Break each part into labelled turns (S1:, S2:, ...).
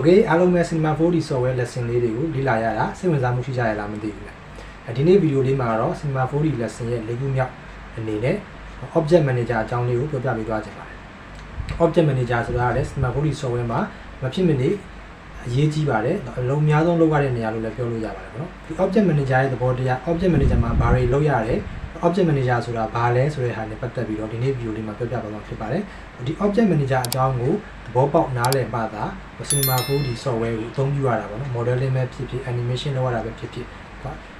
S1: Okay အားလုံးပဲ Cinema 4D software lesson လေးတွေကိုလေ့လာရတာစိတ်ဝင်စားမှုရှိကြရလားမသိဘူးလေဒီနေ့ဗီဒီယိုလေးမှာတော့ Cinema 4D lesson ရဲ့၄ခုမြောက်အနေနဲ့ Object Manager အကြောင်းလေးကိုပြောပြပေးသွားချင်ပါတယ် Object Manager ဆိုတာလည်း Cinema 4D software မှာမဖြစ်မနေအရေးကြီးပါတယ်အလုံးအများဆုံးလုပ်ရတဲ့နေရာလို့လည်းပြောလို့ရပါတယ်ပေါ့နော်ဒီ Object Manager ရဲ့သဘောတရား Object Manager မှာဘာတွေလုပ်ရလဲ Object Manager ဆိုတာဘာလဲဆိုတဲ့ဟာနဲ့ပတ်သက်ပြီးတော့ဒီနေ့ဗီဒီယိုလေးမှာပြောပြသွားမှာဖြစ်ပါတယ်ဒီ Object Manager အကြောင်းကိုသဘောပေါက်နားလည်ပါတာ Cinema 4D software ကိုအသုံးပြုရတာပေါ့နော် modeling ပဲဖြစ်ဖြစ် animation လုပ်ရတာပဲဖြစ်ဖြစ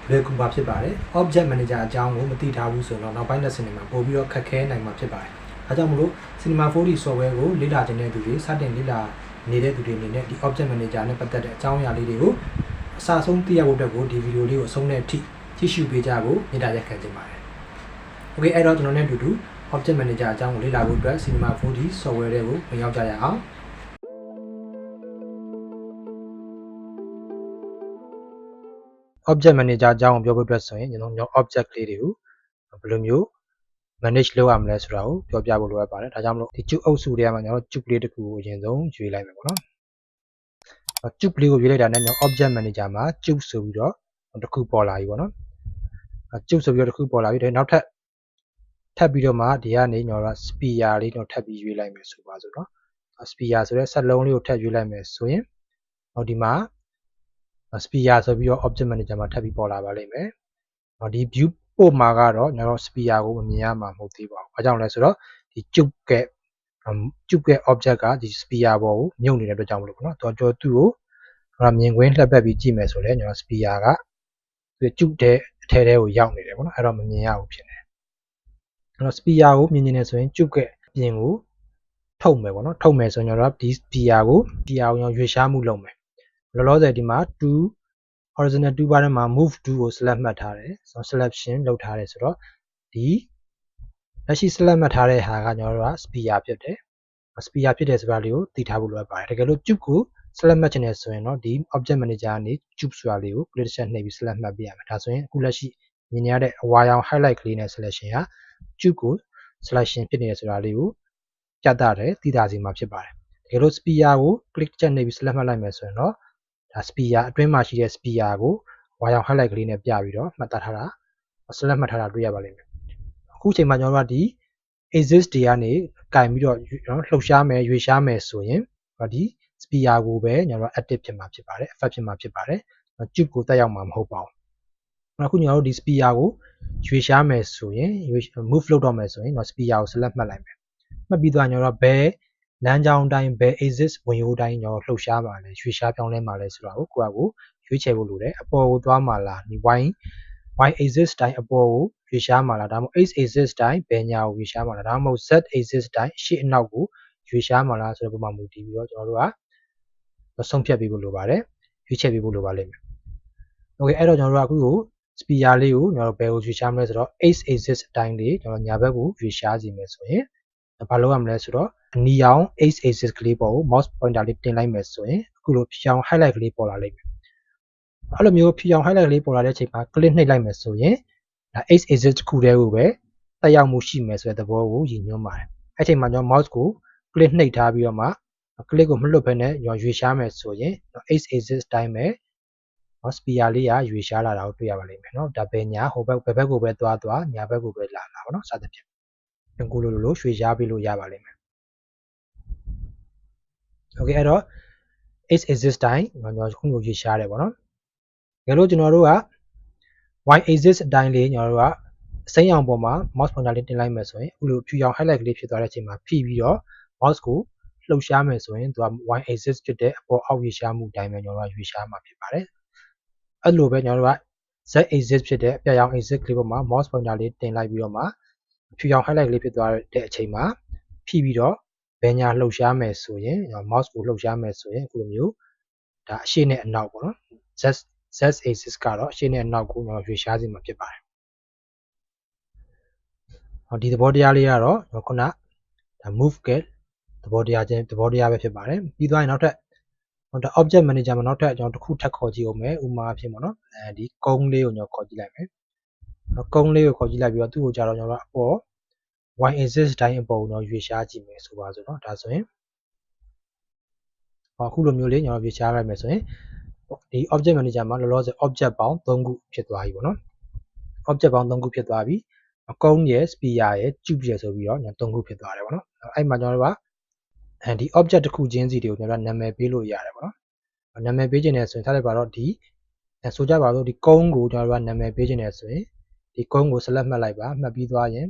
S1: ်လွယ်ကူပါဖြစ်ပါတယ် Object Manager အကြောင်းကိုမသိထားဘူးဆိုတော့နောက်ပိုင်းလက်စင်တွေမှာပို့ပြီးတော့ခက်ခဲနိုင်မှာဖြစ်ပါတယ်အဲကြောင့်မလို့ Cinema 4D software ကိုလေ့လာခြင်းတဲ့သူတွေစတင်လေ့လာနေတဲ့သူတွေအနေနဲ့ဒီ Object Manager နဲ့ပတ်သက်တဲ့အကြောင်းအရာလေးတွေကိုအစဆုံးသိရဖို့အတွက်ကိုဒီဗီဒီယိုလေးကိုအဆုံးနဲ့အထိကြည့်ရှုပေးကြဖို့မေတ္တာရပ်ခံချင်ပါတယ် Okay အဲ့တော့ကျွန်တော်နဲ့အတူတူ Object Manager အကြောင်းကိုလေ့လာဖို့အတွက် Cinema 4D software တွေကိုဝင်ရောက်ကြရအောင် Object Manager အကြောင်းကိုပြောဖို့အတွက်ဆိုရင်ကျွန်တော် object လေးတွေကိုဘယ်လိုမျိုး manage လုပ်ရမလဲဆိုတာကိုပြောပြဖို့လိုအပ်ပါတယ်ဒါကြောင့်မလို့ဒီ cube အုပ်စုတွေကမှကျွန်တော် cube လေးတစ်ခုကိုအရင်ဆုံးရွေးလိုက်မယ်ပေါ့နော် cube လေးကိုရွေးလိုက်တာနဲ့ကျွန်တော် Object Manager မှာ cube ဆိုပြီးတော့တစ်ခုပေါ်လာပြီပေါ့နော် cube ဆိုပြီးတော့တစ်ခုပေါ်လာပြီဒါနောက်ထပ်ပြီးတော့မှဒီကနေကျွန်တော် sphere လေးတော့ထပ်ပြီးရွေးလိုက်မယ်ဆိုပါစို့နော် sphere ဆိုတဲ့စက်လုံးလေးကိုထပ်ရွေးလိုက်မယ်ဆိုရင်ဟောဒီမှာ sphere ဆိုပြီးတော့ Object Manager မှာထပ်ပြီးပေါ်လာပါလိမ့်မယ်ဒီ view ပို့မှာကတော့ကျွန်တော် sphere ကိုမမြင်ရမှာမဟုတ်သေးပါဘူး။ဘာကြောင့်လဲဆိုတော့ဒီ cube က object ကဒီ sphere ပေါ်ကိုမြုပ်နေတဲ့အတွက်ကြောင့်မလို့ပေါ့နော်။သူ့ကိုမြင်ကွင်းလှည့်ပတ်ပြီးကြည့်မယ်ဆိုလဲကျွန်တော် sphere ကဒီ cube အထဲကိုရောက်နေတယ်ပေါ့နော်။အဲ့တော့မမြင်ရဘူးဖြစ်နေတယ်။အဲ့တော့ sphere ကိုမြင်နေတယ်ဆိုရင် cube ရဲ့အပြင်ကိုထုတ်မယ်ပေါ့နော်။ထုတ်မယ်ဆိုရင်ကျွန်တော်ဒီ sphere ကိုရွေ့ရှားမှုလုပ်မယ်။လောလောဆယ်ဒီမှာhorizontal toolbar ထဲမှာ move to ကို select မှတ်ထားတယ် selection လုပ်ထားတယ်ဆိုတော့ဒီလက်ရှိ select မှတ်ထားတဲ့ဟာကကျွန်တော်တို့က sphere ဖြစ်တယ် sphere ဖြစ်တယ်ဆိုတာလေးကိုသိထားဖို့လိုအပ်ပါတယ်တကယ်လို့ cube ကို select မှတ်ချင်တယ်ဆိုရင်တော့ဒီ object manager ကနေ cube ဆိုတာလေးကို click တစ်ချက်နှိပ်ပြီး select မှတ်ပြရမယ်ဒါဆိုရင်အခုလက်ရှိမြင်နေရတဲ့အဝါရောင် highlight ကလေးနဲ့ selection က cube ကို selection ဖြစ်နေတယ်ဆိုတာလေးကိုပြသတယ်သိသာစေမှာဖြစ်ပါတယ်တကယ်လို့ sphere ကို click တစ်ချက်နှိပ်ပြီး select မှတ်လိုက်မယ်ဆိုရင်တော့ဒါ sphere အတွင်းမှာရှိတဲ့ sphere ကိုဝါရောင် highlight ကလေးနဲ့ပြပြီးတော့မှတ်သားထားတာ select မှတ်ထားတာတွေ့ရပါလိမ့်မယ်အခုချိန်မှာကျွန်တော်တို့ကဒီ exist တွေကနေကင်ပြီးတော့လှုပ်ရှားမယ်ရွေ့ရှားမယ်ဆိုရင်ဒီ sphere ကိုပဲကျွန်တော်တို့ active ဖြစ်မှာဖြစ်ပါတယ် effect ဖြစ်မှာဖြစ်ပါတယ် cube ကိုတက်ရောက်မှာမဟုတ်ပါဘူးအခုကျွန်တော်တို့ဒီ sphere ကိုရွေ့ရှားမယ်ဆိုရင် move လုပ်တော့မယ်ဆိုရင်တော့ sphere ကို select မှတ်လိုက်မယ်မှတ်ပြီးတော့ကျွန်တော်တို့ဘယ်လမ်းကြောင်းတိုင်းဘယ် exist ဝင်ရိုးတိုင်းကျွန်တော်လှုပ်ရှားပါလဲရွေ့ရှားပြောင်းလဲမှာလဲဆိုတာကိုကိုရွေးချယ်ဖို့လိုတယ်အပေါ်ကိုသွားမှာလားဒီ y axis တိုင်းအပေါ်ကိုရွေ့ရှားမှာလားဒါမှမဟုတ် x axis တိုင်းဘယ်ညာကိုရွေ့ရှားမှာလားဒါမှမဟုတ် z axis တိုင်းရှေ့အနောက်ကိုရွေ့ရှားမှာလားဆိုတဲ့ပုံမှန်မူတည်ပြီးတော့ကျွန်တော်တို့ကဆုံးဖြတ်ပေးဖို့လိုပါတယ်ရွေးချယ်ပေးဖို့လိုပါလိမ့်မယ် Okay အဲ့တော့ကျွန်တော်တို့ကအခုကို sphere လေးကိုကျွန်တော်တို့ဘယ်ကိုရွေ့ရှားမလဲဆိုတော့ x axis တိုင်းလေးကျွန်တော်ညာဘက်ကိုရွေ့ရှားစီမယ်ဆိုရင်ဘာလုပ်ရမလဲဆိုတော့အနီရောင် x axis ကလေးပေါ်ကို mouse pointer လေးတင်လိုက်မယ်ဆိုရင်အခုလိုဖြောင် highlight ကလေးပေါ်လာလိမ့်မယ်အဲ့လိုမျိုးဖြောင် highlight ကလေးပေါ်လာတဲ့အချိန်မှာ click နှိပ်လိုက်မယ်ဆိုရင်ဒါ x axis တစ်ခုတည်းကိုပဲတက်ရောက်မှုရှိမယ်ဆိုတဲ့သဘောကိုရည်ညွှန်းပါတယ်အဲ့အချိန်မှာကျွန်တော် mouse ကို click နှိပ်ထားပြီးတော့မှ click ကိုမလွတ်ဘဲနဲ့ရွေ့ရှားမယ်ဆိုရင် x axis တိုင်းပဲsphere လေးကရွေ့ရှားလာတာကိုတွေ့ရပါလိမ့်မယ်เนาะဒါပဲညာဟိုဘက်ဘက်ကိုပဲသွားညာဘက်ကိုပဲလာပါเนาะစသဖြင့်ကိုလိုရွှေ့ရှားပေးလို့ရပါလိမ့်မယ် Okay အဲ့တော့ x axis တိုင်းကျွန်တော်ခုကိုရွေ့ရှားတယ်ပေါ့နော်ဒါလို့ကျွန်တော်တို့က y axis အတိုင်းလေးကျွန်တော်တို့ကအစိမ်းရောင်ပေါ်မှာ mouse pointer လေးတင်လိုက်မယ်ဆိုရင်အခုလိုဖြူရောင် highlight ကလေးဖြစ်သွားတဲ့အချိန်မှာဖိပြီးတော့ mouse ကိုလှုပ်ရှားမယ်ဆိုရင်သူက y axis ဖြစ်တဲ့အပေါ်အောက်ရွေ့ရှားမှုအတိုင်းပဲကျွန်တော်တို့ရွေ့ရှားမှာဖြစ်ပါတယ်အဲ့လိုပဲကျွန်တော်တို့က z axis ဖြစ်တဲ့အပြာရောင် axis ကလေးပေါ်မှာ mouse pointer လေးတင်လိုက်ပြီးတော့မှဖြူရောင် highlight ကလေးဖြစ်သွားတဲ့အချိန်မှာဖိပြီးတော့ဘယ်ညာလှုပ်ရှားမယ်ဆိုရင် mouse ကိုလှုပ်ရှားမယ်ဆိုရင်အခုလိုမျိုးဒါအရှေ့နဲ့အနောက်ပေါ့နော် z axis ကတော့အရှေ့နဲ့အနောက်ကိုကျွန်တော်ရွေ့ရှားစီမှာဖြစ်ပါတယ်ဒီသဘောတရားလေးကတော့ခုနဒါ move get သဘောတရားပဲဖြစ်ပါတယ်ပြီးသွားရင်နောက်ထပ် object manager မှာနောက်ထပ်ကျွန်တော်တစ်ခုထပ်ခေါ်ကြည့်အောင်မယ်ဥပမာအဖြစ်ပေါ့နော်ဒီကုန်းလေးကိုကျွန်တော်ခေါ်ကြည့်လိုက်မယ်ကုန်းလေးကိုခေါ်ကြည့်လိုက်ပြီးတော့သူ့ကိုကြာတော့ကျွန်တော်အပေါ် y axis တိုင်းအပေါ်ကိုတော့ရွေ့ရှားကြည့်မယ်ဆိုပါစို့เนาะဒါဆိုရင် အခုလိုမျိုးလေးကျွန်တော်ပြချလိုက်မယ်ဆိုရင်ဒီ object manager မှာလောလောဆယ် object ပေါင်း3ခုဖြစ်သွားပြီပေါ့နော် object ပေါင်း3ခုဖြစ်သွားပြီကုန်းရယ် spear ရယ် tube ရယ်ဆိုပြီးတော့3ခုဖြစ်သွားတယ်ပေါ့နော်အဲ့မှာကျွန်တော်တို့ကဒီ object တစ်ခုချင်းစီတွေကိုကျွန်တော်တို့နာမည်ပေးလို့ရတယ်ပေါ့နော်နာမည်ပေးခြင်းနဲ့ဆိုရင်ထားလိုက်ပါတော့ဒီဆိုကြပါစို့ဒီကုန်းကိုကျွန်တော်တို့ကနာမည်ပေးခြင်းနဲ့ဆိုရင်ဒီကုန်းကို select မှတ်လိုက်ပါမှတ်ပြီးသွားရင်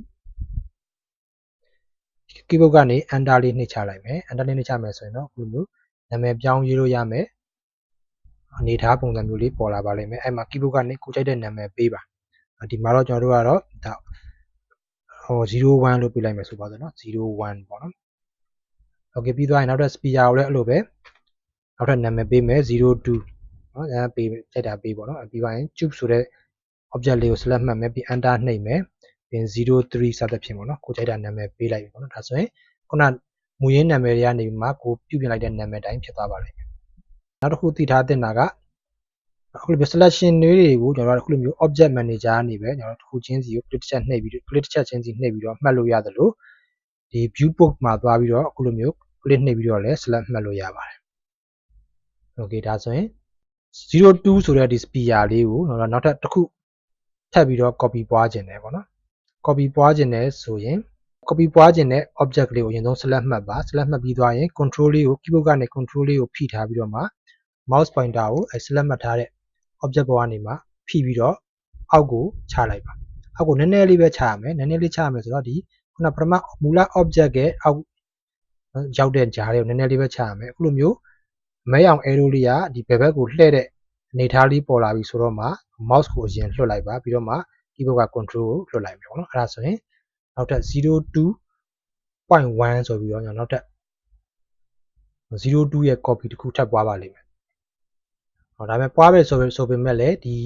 S1: keyboard ကနေ enter လေးနှိပ်ချလိုက်မယ် enter လေးနှိပ်ချမယ်ဆိုရင်တော့အခုလိုမျိုးနာမည်ပြောင်းရေးလို့ရမယ်အနေထားပုံစံမျိုးလေးပေါ်လာပါလိမ့်မယ်အဲ့မှာ keyboard ကနေကိုကြိုက်တဲ့နာမည်ပေးပါဒီမှာတော့ကျွန်တော်တို့ကတော့ဒါ01လို့ပြလိုက်မယ်ဆိုပါစို့နော်01ပေါ့နော်โอเคပြီးသွားရင်နောက်ထပ် spear ကိုလည်းအဲ့လိုပဲနောက်ထပ်နာမည်ပေးမယ်02နော်အဲပေးကြိုက်တာပေးပေါ့နော်ပြီးသွားရင် tube ဆိုတဲ့ object လေးကို select မှတ်မယ်ပြီး enter နှိပ်မယ်ပြီး03စသဖြင့်ပေါ့နော်ကိုကြိုက်တာနာမည်ပေးလိုက်ပြီပေါ့နော်ဒါဆိုရင်ခုနမူရင်းနာမည်တွေကနေပြီးမှကိုပြုပြင်လိုက်တဲ့နာမည်တိုင်းဖြစ်သွားပါလိမ့်မယ်နောက်တစ်ခုသိထားသင့်တာကအခုလို selection တွေကိုကျွန်တော်တို့အခုလိုမျိုး object manager ကနေပဲကျွန်တော်တို့တစ်ခုချင်းစီကို click တစ်ချက်နှိပ်ပြီး click တစ်ချက်ချင်းစီနှိပ်ပြီးတော့မှတ်လို့ရတယ်လို့ဒီ viewport မှာသွားပြီးတော့အခုလိုမျိုး click နှိပ်ပြီးတော့လည်း select မှတ်လို့ရပါတယ်โอเคဒါဆိုရင်02ဆိုတဲ့ဒီ spear လေးကိုနောက်ထပ်တစ်ခုထပ်ပြီးတော့ copy ပွားခြင်းတယ်ပေါ့နော် copy ပွားခြင်းတယ်ဆိုရင် copy ပွားခြင်းတဲ့ object လေးကိုအရင်ဆုံး select မှတ်ပါ select မှတ်ပြီးသွားရင် control လေးကို keyboard ကနေ control လေးကိုဖိထားပြီးတော့မှ mouse pointer ကို select မှတ်ထားတဲ့ object ပေါ်ကနေမှဖိပြီးတော့အောက်ကိုချလိုက်ပါအောက်ကိုနည်းနည်းလေးပဲချရမယ်နည်းနည်းလေးချရမယ်ဆိုတော့ဒီခုနပထမမူလ object ရဲ့အောက်ရောက်တဲ့ဂျားတွေကိုနည်းနည်းလေးပဲချရမယ်အခုလိုမျိုးမဲအောင် arrow လေးကဒီဘက်ဘက်ကိုလှည့်တဲ့အနေထားလေးပေါ်လာပြီဆိုတော့မှ mouse ကိုအရင်လွှတ်လိုက်ပါပြီးတော့မှ keyboard က control ကိုလွှတ်လိုက်မယ်ပေါ့နော်အဲ့ဒါဆိုရင်နောက်ထပ် 02.1 ဆိုပြီးတော့နောက်ထပ်02ရဲ့ copy တစ်ခုထပ်ပွားပါလိမ့်မယ်ဟောဒါပေမဲ့ပွားပဲဆိုပေမဲ့လည်းဒီ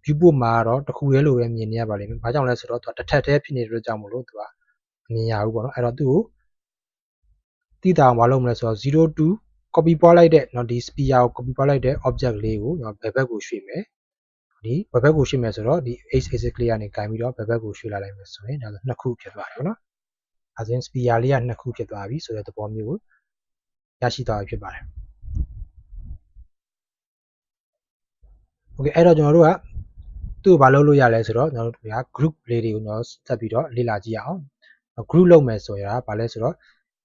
S1: viewport မှာတော့တစ်ခုလေးလိုပဲမြင်နေရပါလိမ့်မယ်ဘာကြောင့်လဲဆိုတော့သူကတစ်ထပ်တည်းဖြစ်နေတဲ့အတွက်ကြောင့်မလို့သူကအမြင်ရဘူးပေါ့နော်အဲ့တော့သူ့ကိုတိတာအောင်မလုပ်မလဲဆိုတော့02 copy ပွားလိုက်တဲ့เนาะဒီ spear ကို copy ပွားလိုက်တဲ့ object လေးကိုเนาะဘယ်ဘက်ကိုရွှေ့မယ်ဒီဘယ်ဘက်ကိုရွှေ့မယ်ဆိုတော့ဒီ axis လေးကနေကင်ပြီးတော့ဘယ်ဘက်ကိုရွှေ့လာလိုက်မယ်ဆိုရင်ဒါဆိုနှစ်ခုဖြစ်သွားပြီပေါ့နော်အဲဆိုရင် spear လေးကနှစ်ခုဖြစ်သွားပြီဆိုတဲ့သဘောမျိုးကိုရရှိသွားပြီဖြစ်ပါတယ်โอเคအဲ့တော့ကျွန်တော်တို့ကသူ့ကိုဘာလုပ်လို့ရလဲဆိုတော့ကျွန်တော်တို့က group လေးတွေကိုကျွန်တော်ဆက်ပြီးတော့လေ့လာကြည့်အောင် group လုပ်မယ်ဆိုရင်ဘာလဲဆိုတော့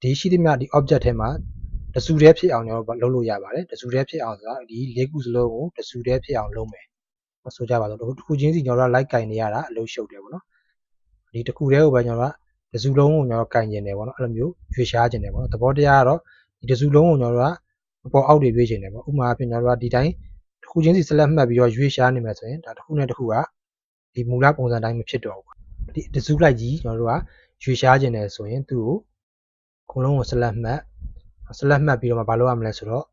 S1: ဒီရှိသမျှဒီ object ထဲမှာတစုတည်းဖြစ်အောင်ကျွန်တော်လုပ်လို့ရပါတယ်တစုတည်းဖြစ်အောင်ဆိုတာဒီ၄ခုစလုံးကိုတစုတည်းဖြစ်အောင်လုပ်မယ်ဆိုကြပါတော့တစ်ခုချင်းစီကျွန်တော်တို့ like ကင်နေရတာအလုပ်ရှုပ်တယ်ပေါ့နော်ဒီတစ်ခုတည်းကိုပဲကျွန်တော်တို့ကတစုလုံးကိုကျွန်တော်ကင်ကျင်တယ်ပေါ့နော်အဲ့လိုမျိုးရွေရှားကျင်တယ်ပေါ့နော်သဘောတရားကတော့ဒီတစုလုံးကိုကျွန်တော်တို့ကအပေါ်အောက်တွေရွေးကျင်တယ်ပေါ့ဥပမာအဖြစ်ကျွန်တော်တို့ကဒီတိုင်းတစ်ခုချင်းစီ select မှတ်ပြီးတော့ရွေးရှားနေမယ်ဆိုရင်ဒါတစ်ခုနဲ့တစ်ခုကဒီမူလပုံစံတိုင်းမဖြစ်တော့ဘူးဒီတစုလိုက်ကြီးကျွန်တော်တို့ကရွေရှားကျင်တယ်ဆိုရင်သူ့ကိုအကုန်လုံးကို select မှတ်ပြီးတော့မှဘာလုပ်ရမလဲဆိုတော့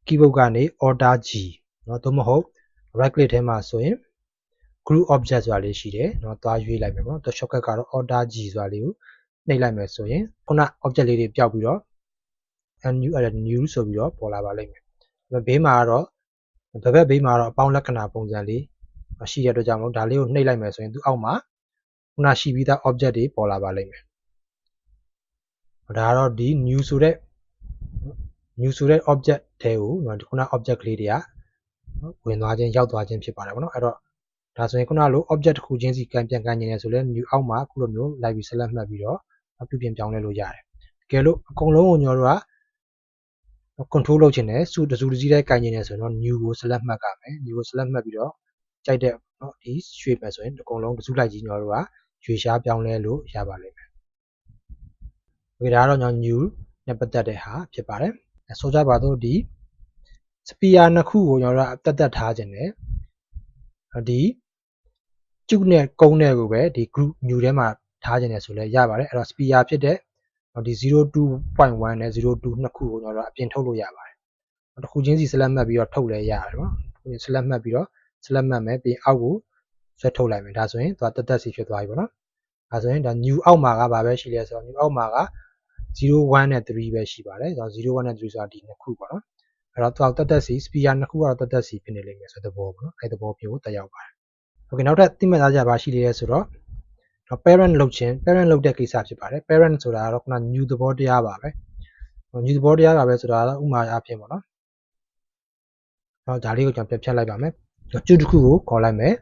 S1: keyboard ကနေ order G เนาะသို့မဟုတ် right click ထဲမှာဆိုရင် group object ဆိုတာလေးရှိတယ်เนาะသွားရွေးလိုက်မယ်ပေါ့နော် shortcut ကတော့ order G ဆိုတာလေးကိုနှိပ်လိုက်မယ်ဆိုရင်ခုန object လေးတွေပျောက်ပြီးတော့ new ဆိုပြီးတော့ပေါ်လာပါလိမ့်မယ်ဘေးမှာကတော့ဘက်ဘေးမှာတော့အပေါင်းလက္ခဏာပုံစံလေးရှိတဲ့အတွက်ကြောင့်မို့ဒါလေးကိုနှိပ်လိုက်မယ်ဆိုရင်သူအောက်မှာခုနရှိပြီးသား object တွေပေါ်လာပါလိမ့်မယ်ဒါကတော့ဒီ new ဆိုတဲ့ object ထဲကိုခုန object ကလေးတွေကဝင်သွားခြင်းရောက်သွားခြင်းဖြစ်ပါတယ်ပေါ့နော်အဲ့တော့ဒါဆိုရင်ခုနလို object တစ်ခုချင်းစီပြန်ကန်နေတယ်ဆိုလဲ new အောက်မှာအခုလိုမျိုး လိုက်ပြီး select မှတ်ပြီးတော့ပြုပြင်ပြောင်းလဲလို့ရတယ်တကယ်လို့အကုန်လုံးကိုကျွန်တော်တို့က control လုပ်ချင်တယ်စုတစုတစည်းတည်းကန်နေတယ်ဆိုတော့ new ကို select မှတ်ကမယ် new ကို select မှတ်ပြီးတော့ကြိုက်တဲ့เนาะဒီရွှေ့မယ်ဆိုရင်အကုန်လုံးတစုလိုက်ကြီးကျွန်တော်တို့ကရွှေရှားပြောင်းလဲလို့ရပါလိမ့်မယ်โอเคဒါကတော့ကျွန်တော် new နဲ့ပတ်သက်တဲ့ဟာဖြစ်ပါတယ်ဆိုကြပါတော့ဒီ spear နှစ်ခုကိုကျွန်တော်တို့ကတက်ထားခြင်းတယ်ဒီကျုပ်နဲ့ကုန်းနဲ့ကိုပဲဒီ group new ထဲမှာထားခြင်းတယ်ဆိုလဲရပါတယ်အဲ့တော့ spear ဖြစ်တဲ့ဒီ 02.1 နဲ့02နှစ်ခုကိုကျွန်တော်တို့အပြင်ထုတ်လို့ရပါတယ်တစ်ခုချင်းစီ select မှတ်ပြီးတော့ထုတ်လဲရတယ်ပေါ့ select မှတ်ပြီးတော့ select မှတ်မယ်ပြီးအောက်ကိုဆွဲထုတ်လိုက်မယ်ဒါဆိုရင်သူကတက်စီဖြစ်သွားပြီပေါ့နော်ဒါဆိုရင်ဒါ new အောက်မှာကဘာပဲရှိလဲဆိုတော့ new အောက်မှာက01နဲ့3ပဲရှိပါတယ်ဆိုတော့01နဲ့3ဆိုတာဒီနှစ်ခုပေါ့နော်အဲ့တော့သူကတက်စီ spear နှစ်ခုကတော့တက်စီဖြစ်နေလိမ့်မယ်ဆိုတဲ့သဘောပေါ့နော်အဲ့သဘောမျိုးကိုတက်ရောက်ပါတယ်โอเคနောက်ထပ်သိမှတ်သားကြပါရှိသေးလဲဆိုတော့ parent လုပ်တဲ့ကိစ္စဖြစ်ပါတယ် parent ဆိုတာကတော့ခုန new သဘောတရားပါပဲ ညီသဘောတရားပါပဲဆိုတာတော့ဥမာအဖြစ်ပေါ့နော်ဒါလေးကိုကျွန်တော်ပြဖြတ်လိုက်ပါမယ်ကျုပ်တစ်ခုကိုခေါ်လိုက်မယ်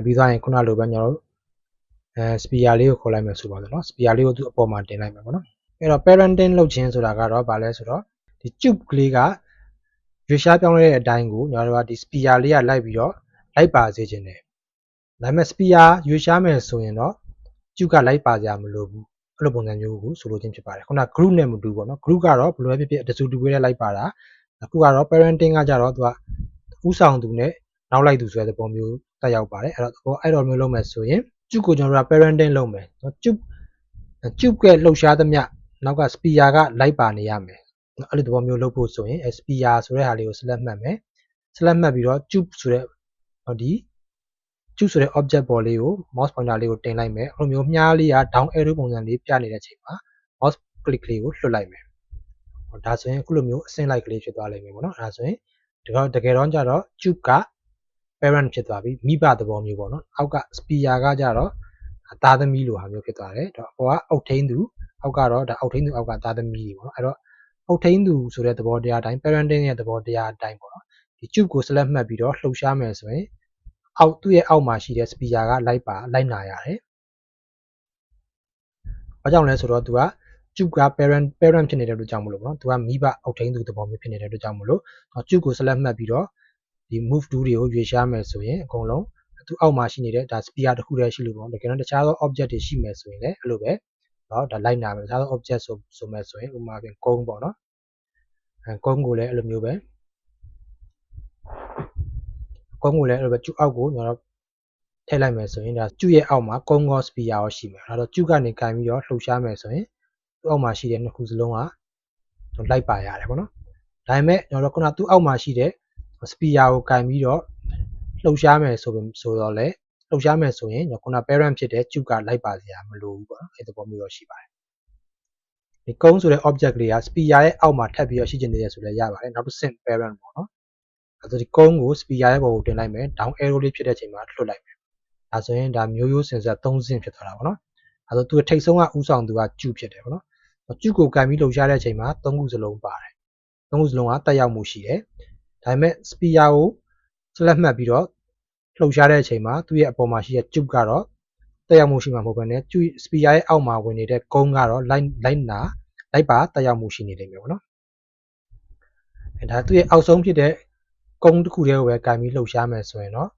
S1: ပြီးသွားရင်ခုနလိုပဲကျွန်တော်တို့spear လေးကိုခေါ်လိုက်မယ်ဆိုပါတော့နော် spear လေးကိုသူ့အပေါ်မှာတင်လိုက်မယ်ပေါ့နော်အဲ့တော့ parenting လုပ်ခြင်းဆိုတာကတော့ဗာလဲဆိုတော့ဒီကျုပ်ကလေးကရွေးရှားပြောင်းလဲတဲ့အတိုင်းကိုကျွန်တော်တို့ကဒီ spear လေးကလိုက်ပြီးတော့လိုက်ပါစေခြင်းတယ်ဒါပေမဲ့ spear ရွေးရှားမယ်ဆိုရင်တော့ကျုပ်ကလိုက်ပါကြမလို့ဘူးအဲ့လိုပုံစံမျိုးကိုဆိုလိုခြင်းဖြစ်ပါတယ်ခုန group နဲ့မတူပေါ့နော် group ကတော့ဘယ်လိုပဲဖြစ်ဖြစ်တစုတူဝေးနဲ့လိုက်ပါတာအခုကတော့ parenting ကကြတော့သူကဥဆောင်သူနဲ့နောက်လိုက်သူဆိုတဲ့ပုံမျိုးတက်ရောက်ပါတယ်အဲ့တော့မျိုးလုပ်မယ်ဆိုရင်ကျုပ်ကိုကျွန်တော်တို့က parenting လုပ်မယ်နော်ကျုပ်ကလှုပ်ရှားသမျှနောက်က spear ကလိုက်ပါနေရမယ်အဲ့လိုသဘောမျိုးလုပ်ဖို့ဆိုရင် spear ဆိုတဲ့ဟာလေးကို select မှတ်မယ် select မှတ်ပြီးတော့ကျုပ်ဆိုတဲ့ဒီကျုပ်ဆိုတဲ့ object ပေါ်လေးကို mouse pointer လေးကိုတင်လိုက်မယ်အဲ့လိုမျိုးမြားလေးက down arrow ပုံစံလေးပြနေတဲ့အချိန်မှာ mouse click လေးကိုလွှတ်လိုက်မယ်ဒါဆိုရင်အခုလိုမျိုးအဆင့်လိုက်ကလေးဖြစ်သွားလိမ့်မယ်ပေါ့နော်ဒါဆိုရင်တကယ်တော့ကြတော့ကျုပ်က parent ဖြစ်သွားပြီမိဘသဘောမျိုးပေါ့နော်အောက်က spear ကကြတော့သားသမီးလိုဟာမျိုးဖြစ်သွားတယ်တော့ဟိုကအုတ်ထိန်သူအောက်ကတော့ဒါအုတ်ထိန်သူအောက်ကသားသမီးတွေပေါ့နော်အဲ့တော့အုတ်ထိန်သူဆိုတဲ့သဘောတရားအတိုင်း parenting ရဲ့သဘောတရားအတိုင်းပေါ့နော်ဒီ tube ကို select မှတ်ပြီးတော့လှုပ်ရှားမယ်ဆိုရင်သူ့ရဲ့အောက်မှာရှိတဲ့ spear ကလိုက်နာရတယ်။ဘာကြောင့်လဲဆိုတော့သူက tube က parent ဖြစ်နေတဲ့အတွက်ကြောင့်မလို့ပေါ့နော်သူကမိဘအုတ်ထိန်သူသဘောမျိုးဖြစ်နေတဲ့အတွက်ကြောင့်မလို့ tube ကို select မှတ်ပြီးတော့ဒီ move tool တွေကိုရွေးရှားမယ်ဆိုရင်အကုန်လုံးသူအောက်မှာရှိနေတဲ့ဒါ spear တစ်ခုတည်းရှိလို့ပေါ့တကယ်တော့တခြားသော object တွေရှိမယ်ဆိုရင်လည်းအဲ့လိုပဲနော်ဒါလိုက်နာမယ်တခြားသော object ဆိုမယ်ဆိုရင်ဥပမာပြန်ကုန်းပေါ့နော်ကုန်းကိုလည်းအဲ့လိုမျိုးပဲကုန်းကိုလည်းအဲ့လိုပဲကျုပ်အောက်ကိုကျွန်တော်ထည့်လိုက်မယ်ဆိုရင်ဒါကျုပ်ရဲ့အောက်မှာကုန်းကော spear ရောရှိမယ်ဒါတော့ကျုပ်ကနေကင်ပြီးတော့လှုပ်ရှားမယ်ဆိုရင်သူ့အောက်မှာရှိတဲ့နှစ်ခုစလုံးကလိုက်ပါရတယ်ပေါ့နော်ဒါပေမဲ့ကျွန်တော်တို့ခုနသူ့အောက်မှာရှိတဲ့ spear ကိုကင်ပြီးတော့လှုပ်ရှားမယ်ဆိုတော့လေလှုပ်ရှားမယ်ဆိုရင်ခုန parent ဖြစ်တဲ့ကျုပ်ကလိုက်ပါစရာမလိုဘူးပေါ့နော်အဲ့ဒီပုံမျိုးတော့ရှိပါတယ်ဒီကုန်းဆိုတဲ့ object လေးက spear ရဲ့အောက်မှာထပ်ပြီးတော့ရှိကျင်နေရဆိုလည်းရပါတယ်နောက်တစ်ဆင့် parent ပေါ့နော်အဲ့ဒါဒီကုန်းကို spear ရဲ့ပေါ်ကိုတင်လိုက်မယ် down arrow လေးဖြစ်တဲ့အချိန်မှာလွှတ်လိုက်မယ်ဒါဆိုရင်ဒါမျိုးရိုးစင်ဆက်3ဆင့်ဖြစ်သွားတာပေါ့နော်အဲ့ဒါသူထိတ်ဆုံးကဥဆောင်သူကကျုဖြစ်တယ်ပေါ့နော်ကျုကိုကန်ပြီးလှုပ်ရှားတဲ့အချိန်မှာ3ခုစလုံးပါတယ်3ခုစလုံးကတက်ရောက်မှုရှိတယ်ဒါပေမဲ့ spear ကို select မှတ်ပြီးတော့လှုပ်ရှားတဲ့အချိန်မှာသူ့ရဲ့အပေါ်မှာရှိတဲ့ကျုကတော့တက်ရောက်မှုရှိမှာမဟုတ်ဘဲနဲ့ကျု spear ရဲ့အောက်မှာဝင်နေတဲ့ကုန်းကတော့လိုက်ပါတက်ရောက်မှုရှိနေလိမ့်မယ်ပေါ့နော်ဒါသူ့ရဲ့အောက်ဆုံးဖြစ်တဲ့ကုန်းတစ်ခုတည်းကိုပဲကန်ပြီးလှုပ်ရှားမယ်ဆိုရင်တော့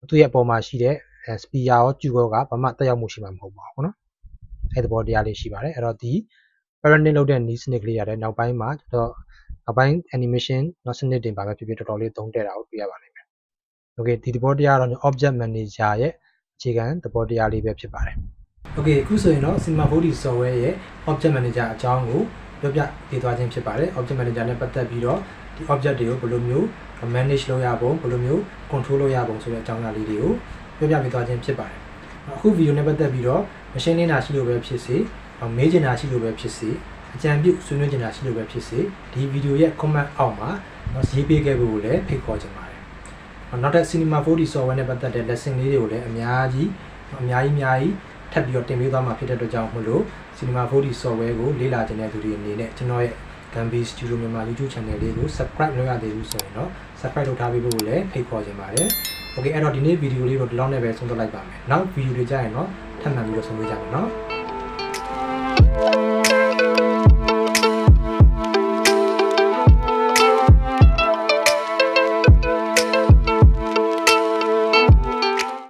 S1: သူ့ရဲ့အပေါ်မှာရှိတဲ့ spear ရောကျုကဘာမှတက်ရောက်မှုရှိမှာမဟုတ်ပါဘူးเนาะအဲ့ဒီသဘောတရားလေးရှိပါတယ်အဲ့တော့ဒီ parenting လုပ်တဲ့ knee snake လေးရတယ်နောက်ပိုင်းမှာတော့နောက်ပိုင်း animation နောက်စနစ်တင်ပါပဲဖြစ်ဖြစ်တော်တော်လေးသုံးတဲ့တာကိုတွေ့ရပါလိမ့်မယ် okay ဒီသဘောတရားကတော့ object manager ရဲ့အခြေခံသဘောတရားလေးပဲဖြစ်ပါတယ် okay အခုဆိုရင်တော့ Cinema 4D software ရဲ့ object manager အကြောင်းကိုပြောပြပေးသွားခြင်းဖြစ်ပါတယ် object manager နဲ့ပတ်သက်ပြီးတော့ဒီ object တွေကိုဘယ်လိုမျိုး manage လုပ်ရပုံဘယ်လိုမျိုး control လုပ်ရပုံဆိုတဲ့အကြောင်းအရာလေးတွေကိုပြောပြပေးသွားခြင်းဖြစ်ပါတယ်အခု video နဲ့ပတ်သက်ပြီးတော့ machine learning ရှိလို့ပဲဖြစ်စေမေးချင်တာရှိလို့ပဲဖြစ်စေအကြံပြုဆွေးနွေးချင်တာရှိလို့ပဲဖြစ်စေဒီ video ရဲ့ comment အောက်မှာရေးပေးခဲ့ဖို့ကိုလည်းဖိတ်ခေါ်ချင်ပါတယ်နောက်ထပ် Cinema 4D software နဲ့ပတ်သက်တဲ့ lesson လေးတွေကိုလည်းအများကြီးထပ်ပြီးတော့တင်ပေးသွားမှာဖြစ်တဲ့အတွက်ကြောင့်မလို့ Cinema 4D software ကိုလေ့လာချင်တဲ့သူတွေအနေနဲ့ကျွန်တော်ရဲ့ Gambi Studio မြန်မာ YouTube channel လေးကို subscribe လုပ်ရသေးဘူးဆိုရင်တော့ subscribe လုပ်ထားပေးဖို့ကိုလည်းဖိတ်ခေါ်ချင်ပါတယ် okay အဲ့တော့ဒီနေ့ video လေးကိုဒီလောက်နဲ့ပဲဆုံးသက်လိုက်ပါမယ်နောက် video တွေကြရင်တော့ထပ်မံပြီးတော့ဆုံတွေ့ကြမယ်နော်